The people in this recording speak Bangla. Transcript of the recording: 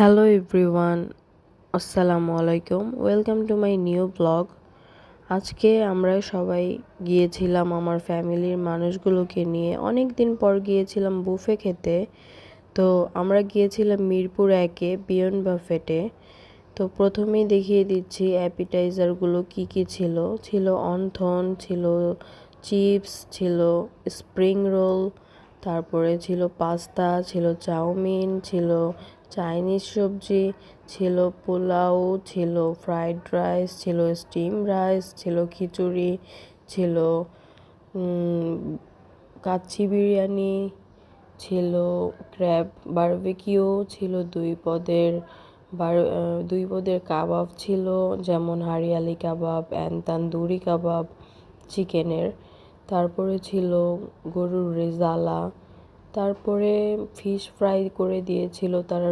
হ্যালো এভরিওয়ান, আসসালামু আলাইকুম। Welcome to my new blog. আজকে আমরা সবাই গিয়েছিলাম আমার ফ্যামিলির মানুষগুলোকে নিয়ে, অনেক দিন পর গিয়েছিলাম বুফে খেতে। তো আমরা গিয়েছিলাম মিরপুর 1-এ বিয়ন্ড বাফেটে। তো প্রথমেই দেখিয়ে দিচ্ছি অ্যাপিটাইজারগুলো কি কি ছিল। ছিল অন্থন, ছিল চিপস, ছিল স্প্রিং রোল, তারপরে ছিল পাস্তা, ছিল চাউমিন, ছিল চাইনিজ সবজি, ছিল পোলাও, ছিল ফ্রাইড রাইস, ছিল স্টিম রাইস, ছিল খিচুড়ি, ছিল কাচ্চি বিরিয়ানি, ছিল ক্র্যাব বারবিকিউ, ছিল দুই পদের কাবাব ছিল, যেমন হারিয়ালি কাবাব অ্যান্ড তান্দুরি কাবাব চিকেনের। তারপরে ছিল গরুর রেজালা। তারপরে ফিশ ফ্রাই করে দিয়েছিল তারা।